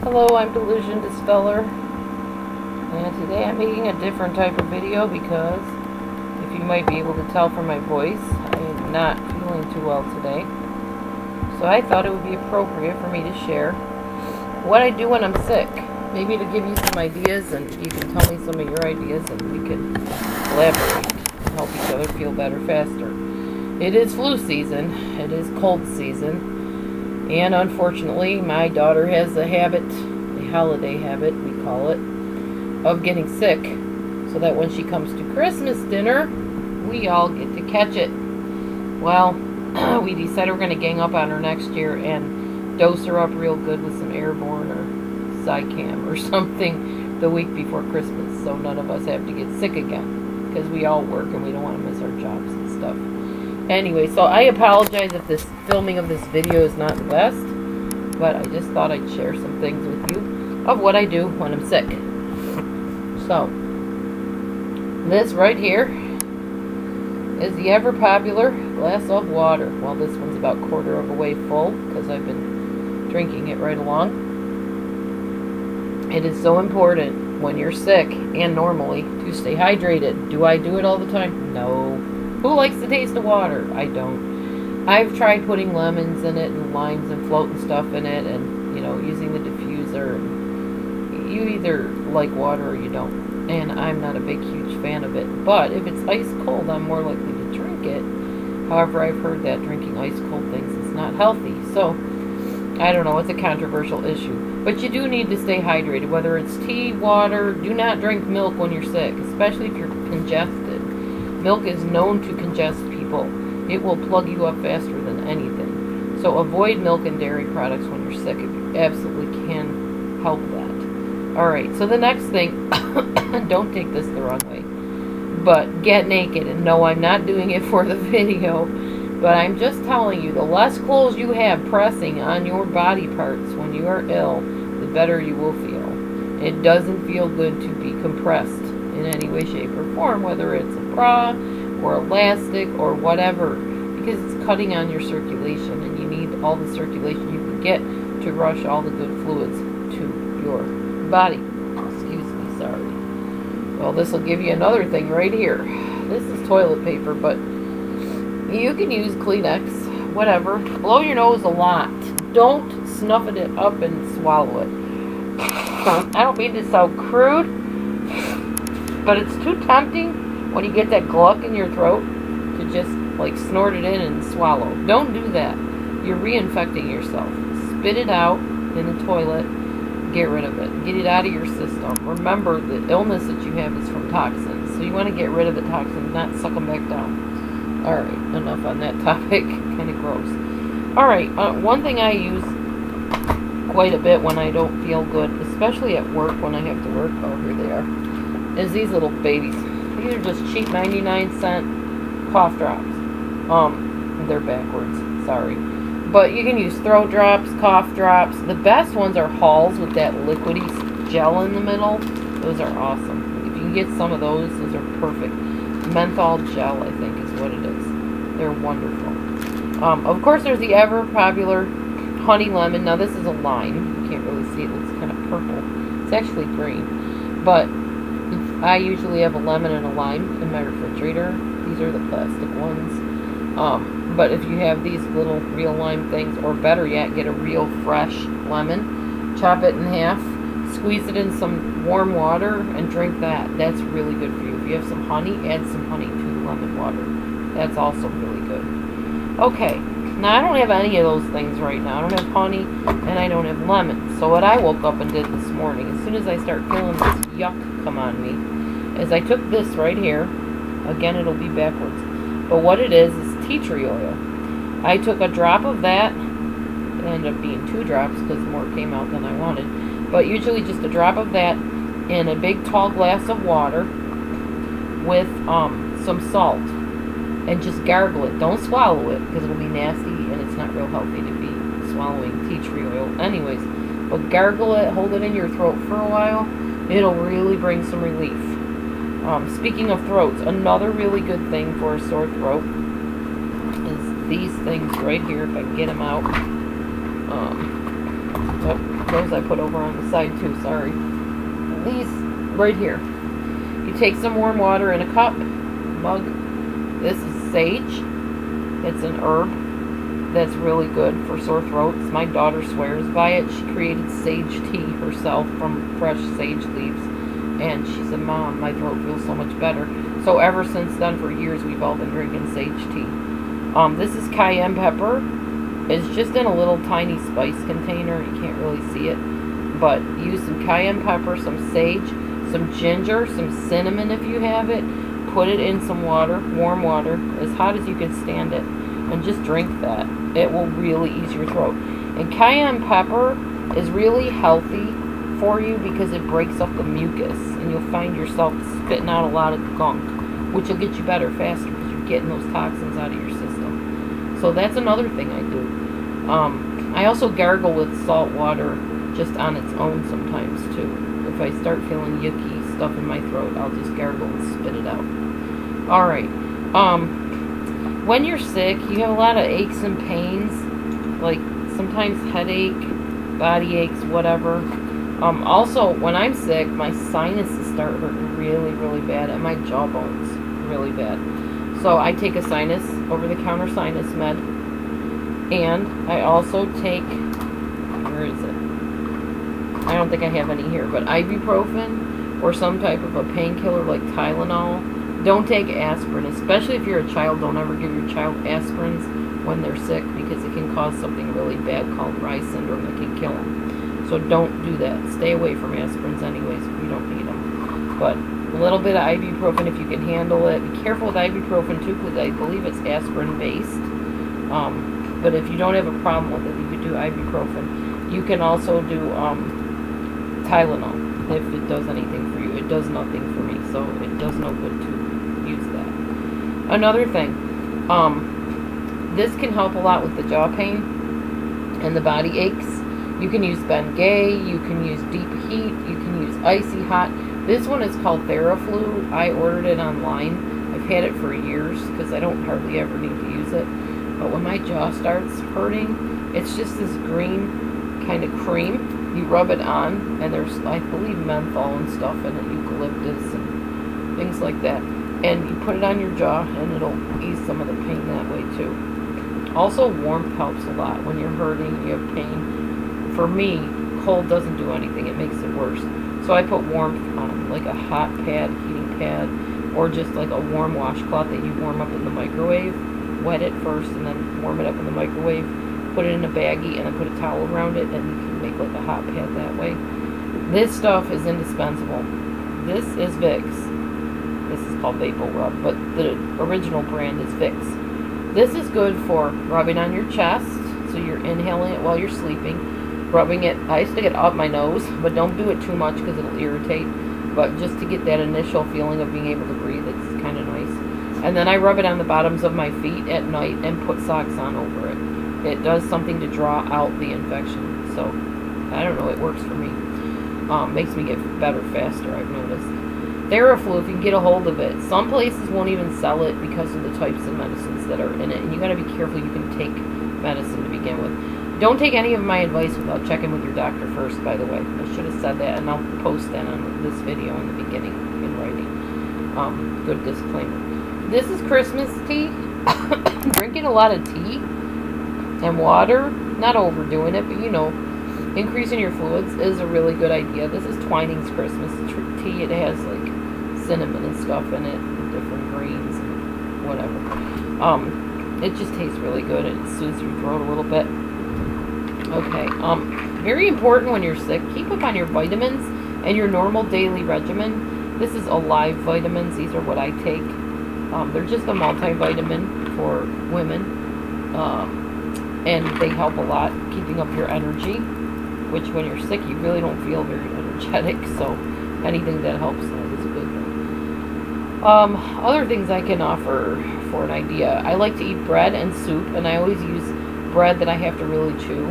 Hello, I'm DelusionDispeller, and today I'm making a different type of video because, if you might be able to tell from my voice, I am not feeling too well today. So I thought it would be appropriate for me to share what I do when I'm sick. Maybe to give you some ideas, and you can tell me some of your ideas, and we can collaborate and help each other feel better faster. It is flu season. It is cold season. And unfortunately, my daughter has a habit, a holiday habit, we call it, of getting sick, so that when she comes to Christmas dinner, we all get to catch it. Well, we decided we're going to gang up on her next year and dose her up real good with some Airborne or Cayenne or something the week before Christmas, so none of us have to get sick again, because we all work and we don't want to miss our jobs and stuff. Anyway, so I apologize if this filming of this video is not the best, but I just thought I'd share some things with you of what I do when I'm sick. So, this right here is the ever popular glass of water. Well, this one's about quarter of a way full because I've been drinking it right along. It is so important when you're sick and normally to stay hydrated. Do I do it all the time? No. Who likes the taste of water? I don't. I've tried putting lemons in it and limes and floating stuff in it and, you know, using the diffuser. You either like water or you don't. And I'm not a big, huge fan of it. But if it's ice cold, I'm more likely to drink it. However, I've heard that drinking ice cold things is not healthy. So, I don't know. It's a controversial issue. But you do need to stay hydrated. Whether it's tea, water, do not drink milk when you're sick. Especially if you're congested. Milk is known to congest people. It will plug you up faster than anything. So avoid milk and dairy products when you're sick if you absolutely can help that. Alright, so the next thing, don't take this the wrong way, but get naked. And no, I'm not doing it for the video, but I'm just telling you, the less clothes you have pressing on your body parts when you are ill, the better you will feel. It doesn't feel good to be compressed in any way, shape, or form, whether it's a bra or elastic or whatever, because it's cutting on your circulation, and you need all the circulation you can get to rush all the good fluids to your body. Excuse me, sorry. Well, this will give you another thing right here. This is toilet paper, but you can use Kleenex, whatever. Blow your nose a lot. Don't snuff it up and swallow it. I don't mean to sound crude, but it's too tempting when you get that gluck in your throat to just like snort it in and swallow. Don't do that. You're reinfecting yourself. Spit it out in the toilet. Get rid of it. Get it out of your system. Remember, the illness that you have is from toxins. So you want to get rid of the toxins, not suck them back down. Alright, enough on that topic. Kind of gross. Alright, one thing I use quite a bit when I don't feel good, especially at work when I have to work, oh, here they are, is these little babies. These are just cheap 99-cent cough drops. They're backwards, sorry. But you can use throat drops, cough drops. The best ones are Halls with that liquidy gel in the middle. Those are awesome. If you can get some of those are perfect. Menthol gel, I think, is what it is. They're wonderful. Of course, there's the ever popular honey lemon. Now, this is a lime. You can't really see it. It looks kind of purple. It's actually green. But I usually have a lemon and a lime in my refrigerator. These are the plastic ones. But if you have these little real lime things, or better yet, get a real fresh lemon, chop it in half, squeeze it in some warm water, and drink that. That's really good for you. If you have some honey, add some honey to the lemon water. That's also really good. Okay, now I don't have any of those things right now. I don't have honey, and I don't have lemon. So what I woke up and did this morning, as soon as I start feeling this yuck come on me, is I took this right here. Again, it'll be backwards. But what it is tea tree oil. I took a drop of that. It ended up being 2 drops because more came out than I wanted. But usually just a drop of that in a big tall glass of water with some salt. And just gargle it. Don't swallow it because it'll be nasty and it's not real healthy to be swallowing tea tree oil anyways. But gargle it, hold it in your throat for a while. It'll really bring some relief. Speaking of throats, another really good thing for a sore throat is these things right here, if I can get them out. Those I put over on the side too, sorry. These right here. You take some warm water in a cup, mug. This is sage. It's an herb that's really good for sore throats. My daughter swears by it. She created sage tea herself from fresh sage leaves. And she said, Mom, my throat feels so much better. So ever since then, for years, we've all been drinking sage tea. This is cayenne pepper. It's just in a little tiny spice container. You can't really see it. But use some cayenne pepper, some sage, some ginger, some cinnamon if you have it. Put it in some water, warm water, as hot as you can stand it. And just drink that. It will really ease your throat. And cayenne pepper is really healthy for you because it breaks up the mucus. And you'll find yourself spitting out a lot of gunk, which will get you better faster because you're getting those toxins out of your system. So that's another thing I do. I also gargle with salt water just on its own sometimes too. If I start feeling yucky stuff in my throat, I'll just gargle and spit it out. Alright. When you're sick, you have a lot of aches and pains, like sometimes headache, body aches, whatever. Also, when I'm sick, my sinuses start hurting really, really bad, and my jawbones really bad. So I take a sinus, over-the-counter sinus med, and I also take, where is it? I don't think I have any here, but ibuprofen or some type of a painkiller like Tylenol. Don't take aspirin, especially if you're a child. Don't ever give your child aspirins when they're sick because it can cause something really bad called Rye syndrome that can kill them. So don't do that. Stay away from aspirins anyways if you don't need them. But a little bit of ibuprofen if you can handle it. Be careful with ibuprofen too because I believe it's aspirin based. But if you don't have a problem with it, you could do ibuprofen. You can also do Tylenol if it does anything for you. It does nothing for me, so it does no good to use that. Another thing, this can help a lot with the jaw pain and the body aches. You can use Bengay, you can use deep heat, you can use icy hot. This one is called Theraflu. I ordered it online. I've had it for years because I don't hardly ever need to use it. But when my jaw starts hurting, it's just this green kind of cream. You rub it on, and there's, I believe, menthol and stuff in it, eucalyptus and things like that. And you put it on your jaw, and it'll ease some of the pain that way too. Also, warmth helps a lot. When you're hurting, you have pain. For me, cold doesn't do anything. It makes it worse. So I put warmth on, like a hot pad, heating pad, or just like a warm washcloth that you warm up in the microwave. Wet it first and then warm it up in the microwave. Put it in a baggie and then put a towel around it, and you can make like a hot pad that way. This stuff is indispensable. This is Vicks. This is called Vapor Rub, but the original brand is Vicks. This is good for rubbing on your chest, so you're inhaling it while you're sleeping. Rubbing it, I used to get up my nose, but don't do it too much because it'll irritate. But just to get that initial feeling of being able to breathe, it's kind of nice. And then I rub it on the bottoms of my feet at night and put socks on over it. It does something to draw out the infection. So, I don't know, it works for me. Makes me get better faster, I've noticed. Theraflu, if you can get a hold of it. Some places won't even sell it because of the types of medicines that are in it. And you got to be careful you can take medicine to begin with. Don't take any of my advice without checking with your doctor first, by the way. I should have said that, and I'll post that on this video in the beginning in writing. Good disclaimer. This is Christmas tea. Drinking a lot of tea and water, not overdoing it, but you know, increasing your fluids is a really good idea. This is Twining's Christmas tea. It has like cinnamon and stuff in it, and different greens and whatever. It just tastes really good and it soothes your throat a little bit. Okay, very important when you're sick, keep up on your vitamins and your normal daily regimen. This is Alive vitamins. These are what I take. They're just a multivitamin for women, and they help a lot keeping up your energy, which when you're sick you really don't feel very energetic, so anything that helps that is a good thing. Other things I can offer for an idea. I like to eat bread and soup, and I always use bread that I have to really chew,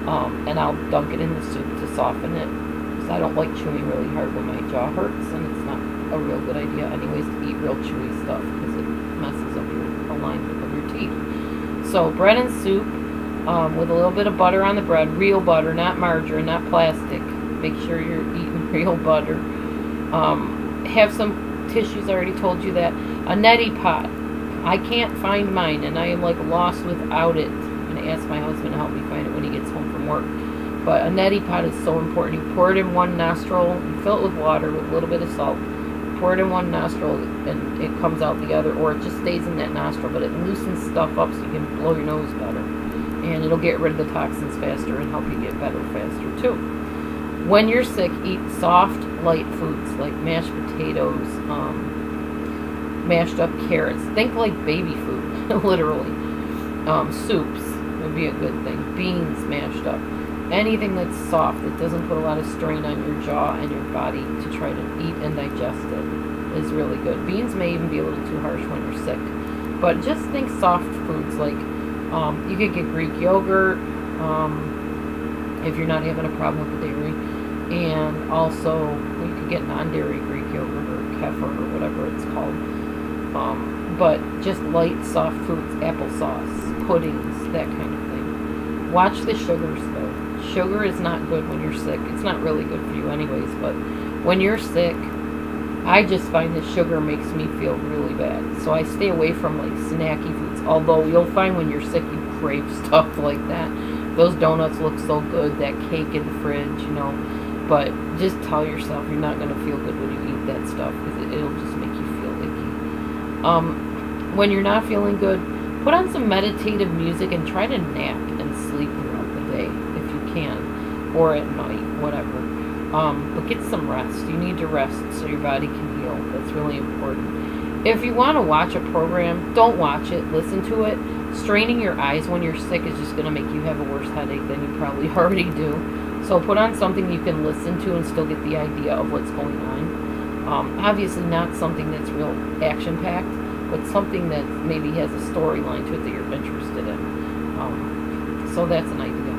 and I'll dunk it in the soup to soften it, because I don't like chewing really hard when my jaw hurts, and it's not a real good idea anyways to eat real chewy stuff because it messes up your alignment of your teeth. So bread and soup, with a little bit of butter on the bread. Real butter, not margarine, not plastic. Make sure you're eating real butter. Have some tissues, I already told you that. A neti pot. I can't find mine, and I am like lost without it. I'm going to ask my husband to help me find it when he gets home from work. But a neti pot is so important. You pour it in one nostril, you fill it with water with a little bit of salt. Pour it in one nostril and it comes out the other, or it just stays in that nostril, but it loosens stuff up so you can blow your nose better. And it'll get rid of the toxins faster and help you get better faster too. When you're sick, eat soft, light foods like mashed potatoes, mashed up carrots. Think like baby food, literally. Soups would be a good thing. Beans mashed up. Anything that's soft, that doesn't put a lot of strain on your jaw and your body to try to eat and digest it, is really good. Beans may even be a little too harsh when you're sick. But just think soft foods like, you could get Greek yogurt, if you're not having a problem with the dairy. And also, you could get non-dairy Greek yogurt or kefir or whatever it's called. But just light, soft foods, applesauce, puddings, that kind of thing. Watch the sugars, though. Sugar is not good when you're sick. It's not really good for you anyways, but when you're sick, I just find that sugar makes me feel really bad. So I stay away from like snacky foods. Although you'll find when you're sick, you crave stuff like that. Those donuts look so good, that cake in the fridge, you know. But just tell yourself you're not going to feel good when you eat that stuff, because it'll just make you feel icky. When you're not feeling good, put on some meditative music and try to nap and sleep throughout the day if you can, or at night, whatever. But get some rest. You need to rest so your body can heal. That's really important. If you want to watch a program, don't watch it. Listen to it. Straining your eyes when you're sick is just going to make you have a worse headache than you probably already do. So put on something you can listen to and still get the idea of what's going on. Obviously not something that's real action-packed, but something that maybe has a storyline to it that you're interested in. So that's an idea.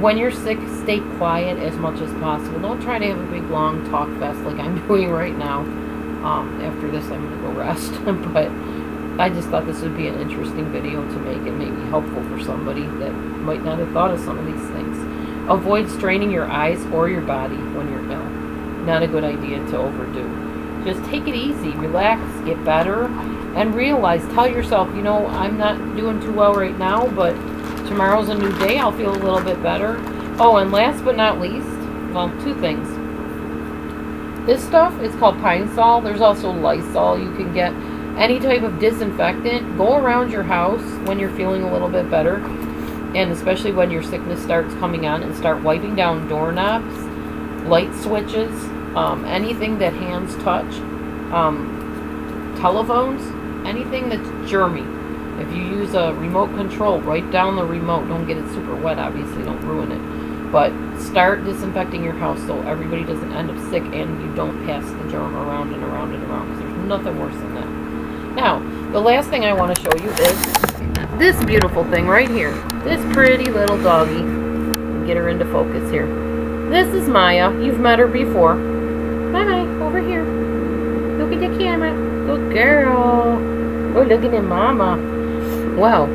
When you're sick, stay quiet as much as possible. Don't try to have a big, long talk fest like I'm doing right now. After this, I'm going to go rest. But I just thought this would be an interesting video to make and maybe helpful for somebody that might not have thought of some of these things. Avoid straining your eyes or your body when you're ill. Not a good idea to overdo. Just take it easy, relax, get better, and realize, tell yourself, you know, I'm not doing too well right now, but tomorrow's a new day, I'll feel a little bit better. Oh, and last but not least, well, two things. This stuff is called Pine Sol. There's also Lysol you can get. Any type of disinfectant. Go around your house when you're feeling a little bit better, and especially when your sickness starts coming on, and start wiping down doorknobs, light switches, anything that hands touch, telephones, anything that's germy. If you use a remote control, write down the remote. Don't get it super wet, obviously, don't ruin it. But start disinfecting your house so everybody doesn't end up sick and you don't pass the germ around and around and around, because there's nothing worse than that. Now, the last thing I want to show you is this beautiful thing right here. This pretty little doggy. Get her into focus here. This is Maya. You've met her before. Bye-bye. Over here. Look at the camera. Good girl. We're looking at Mama. Well,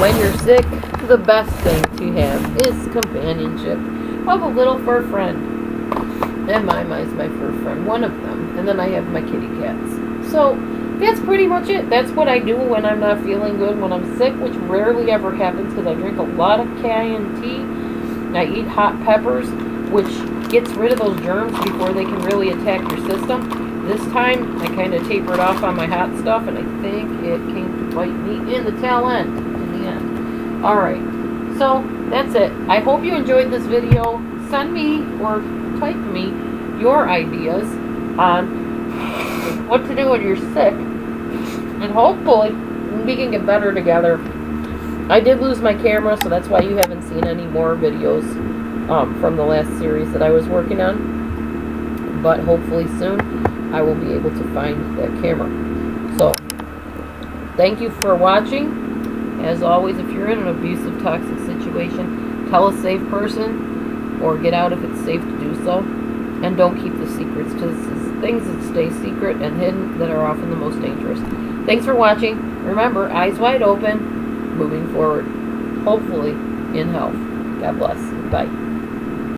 when you're sick, the best thing to have is companionship of a little fur friend. And Mama is my fur friend. One of them. And then I have my kitty cats. So that's pretty much it. That's what I do when I'm not feeling good, when I'm sick, which rarely ever happens because I drink a lot of Cayenne tea. I eat hot peppers, which gets rid of those germs before they can really attack your system. This time, I kind of tapered off on my hot stuff, and I think it came to bite me in the tail end, in the end. Alright, so that's it. I hope you enjoyed this video. Send me, or type me, your ideas on what to do when you're sick, and hopefully we can get better together. I did lose my camera, so that's why you haven't seen any more videos from the last series that I was working on, but hopefully soon I will be able to find that camera. So thank you for watching. As always, if you're in an abusive, toxic situation, tell a safe person or get out if it's safe to do so. And don't keep the secrets, because it's things that stay secret and hidden that are often the most dangerous. Thanks for watching. Remember, eyes wide open, moving forward. hopefully in health. God bless. Bye.